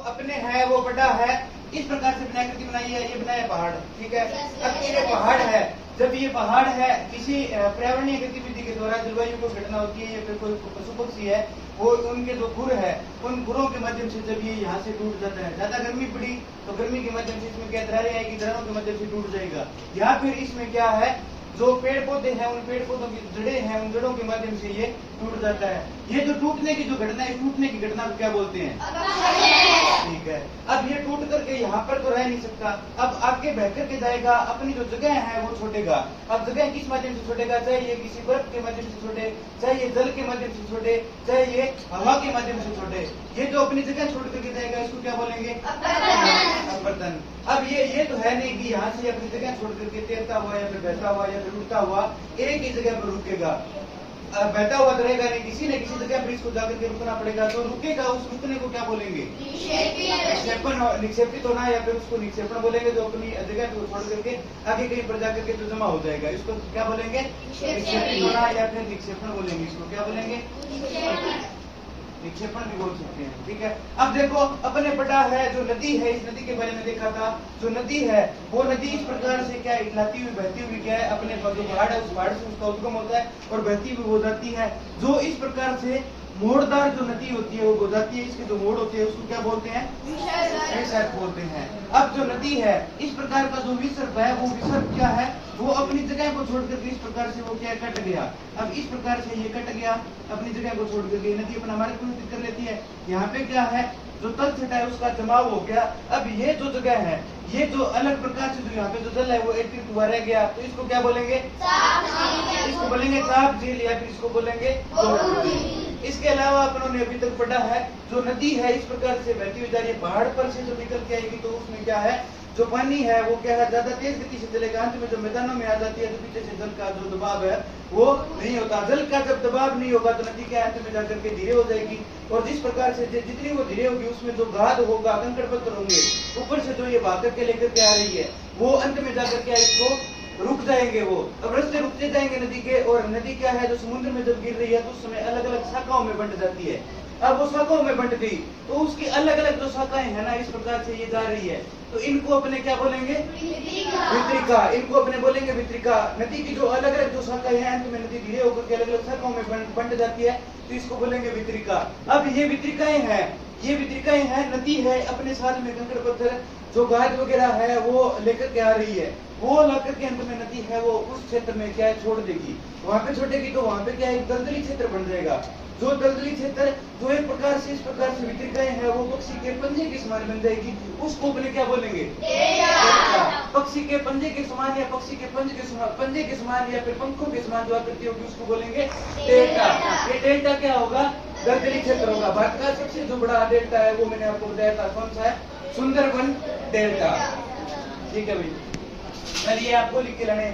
अपने है वो बड़ा है, इस प्रकार से विनाकृति बनाई है, ये बनाया पहाड़, ठीक है। अब ये पहाड़ है, जब ये पहाड़ है किसी पर्यावरणीय गतिविधि के द्वारा जलवायु को घटना होती है या फिर कोई पशु पक्षी है वो उनके जो खुर है उन खुरों के माध्यम से जब ये यहाँ से टूट जाता है, ज्यादा गर्मी पड़ी तो गर्मी के माध्यम से इसमें क्या दरारें आएगी, दरारों के माध्यम से टूट जाएगा। या फिर इसमें क्या है जो पेड़ पौधे हैं उन पेड़ पौधों की जड़ें हैं उन जड़ों के माध्यम से ये टूट जाता है। ये जो टूटने की जो घटना है, टूटने की घटना को क्या बोलते हैं, ठीक है। अब ये टूट करके यहाँ पर तो रह नहीं सकता, अब आगे बह करके जाएगा, अपनी जो जगह है वो छोड़ेगा। अब जगह किस माध्यम से छोड़ेगा, चाहे ये किसी बर्फ के माध्यम से छोड़े, चाहे ये जल के माध्यम से छोड़े, चाहे ये हवा के माध्यम से छोड़े, ये जो अपनी जगह छोड़ करके जाएगा इसको क्या बोलेंगे, अपवर्तन। अब ये तो है नहीं कि यहाँ से अपनी जगह छोड़ करके तैरता हुआ या फिर बहता हुआ या फिर उड़ता हुआ एक ही जगह पर रुकेगा, बहता हुआ तो रहेगा नहीं, किसी न किसी जगह पर इसको जाकर के रुकना पड़ेगा, तो रुकेगा, उस रुकने को क्या बोलेंगे, निक्षेपण, निक्षेपित होना या फिर उसको निक्षेपण बोलेंगे, जो अपनी जगह को छोड़ करके आगे कहीं पर जाकर के जो जमा हो जाएगा इसको क्या बोलेंगे, निक्षेपित होना या फिर निक्षेपण बोलेंगे, इसको क्या बोलेंगे, निक्षेपण भी बोल सकते हैं, ठीक है। अब देखो अपने बड़ा है जो नदी है, इस नदी के बारे में देखा था, जो नदी है वो नदी इस प्रकार से क्या इटलाती हुई बहती हुई क्या है, अपने जो पहाड़ है उस पहाड़ से उसका उद्गम होता है और बहती हुई हो जाती है। जो इस प्रकार से मोड़दार जो नदी होती है वो हो जाती है, इसके जो मोड़ होते हैं उसको क्या बोलते हैं, विसर्प बोलते हैं। अब जो नदी है इस प्रकार का जो विसर्प है वो विसर्प क्या है, वो अपनी जगह को छोड़ करके इस प्रकार से वो क्या कट गया। अब इस प्रकार से ये कट गया, अपनी जगह को छोड़ करके नदी अपना मार्ग परिवर्तित कर लेती है। यहाँ पे क्या है जो तल छटा है उसका जमाव हो गया। अब ये जो जगह है ये जो अलग प्रकार से जो यहाँ पे जो जल है वो एकत्रित हुआ रह गया, तो इसको क्या बोलेंगे, इसको बोलेंगे चाप झील या फिर इसको बोलेंगे। इसके अलावा अपनों ने अभी तक पढ़ा है जो नदी है इस प्रकार से बहती हुई जा रही है, पहाड़ पर से जो निकल के आएगी तो उसमें क्या है जो पानी है वो क्या है ज्यादा तेज गति से चलेगा, अंत में जो मैदानों में आ जाती है तो पीछे से जल का जो दबाव है वो नहीं होता। जल का जब दबाव नहीं होगा तो नदी के अंत में जाकर के धीरे हो जाएगी, और जिस प्रकार से जितनी वो धीरे होगी उसमें जो गाद होगा, कंकड़ पत्थर होंगे ऊपर से जो ये भाग के लेकर के आ रही है वो अंत में जाकर के इसको रुक जाएंगे। वो अब रास्ते रुकते जाएंगे नदी के, और नदी क्या है जो समुद्र में जब गिर रही है तो उस समय अलग अलग शाखाओं में बंट जाती है। अब वो शाखाओं में बंट गई तो उसकी अलग अलग जो शाखाएं है ना इस प्रकार से ये जा रही है, तो इनको अपने क्या बोलेंगे, वितरिका, इनको अपने बोलेंगे वितरिका। नदी की जो अलग अलग जो शाखाएं हैं अंत में नदी धीरे होकर के अलग अलग शाखाओं में बंट जाती है तो इसको बोलेंगे वितरिका। अब ये वितरिकाएं हैं, ये वितरिकाएं हैं, नदी है अपने साथ में कंकड़ पत्थर जो गाद वगैरह है वो लेकर के आ रही है, वो लाकर के अंत में नदी है वो उस क्षेत्र में क्या है छोड़ देगी, वहां पे छोड़ेगी तो वहां पे क्या है दलदली क्षेत्र बन जाएगा। जो दलदली क्षेत्र जो एक प्रकार से इस प्रकार से वितरिकाएं हैं वो पक्षी के पंजे के समान बन जाएगी, उसको अपने क्या बोलेंगे, पक्षी के पंजे के समान या पक्षी के पंजे के समान या फिर पंखों के समान जो आकृति होगी उसको बोलेंगे डेल्टा। ये डेल्टा क्या होगा, दलदली क्षेत्र होगा। भारत का सबसे जो बड़ा डेल्टा है वो मैंने आपको बताया था, कौन सा है, सुंदरबन डेल्टा, ठीक है भाई। चलिए आपको लिख के लाने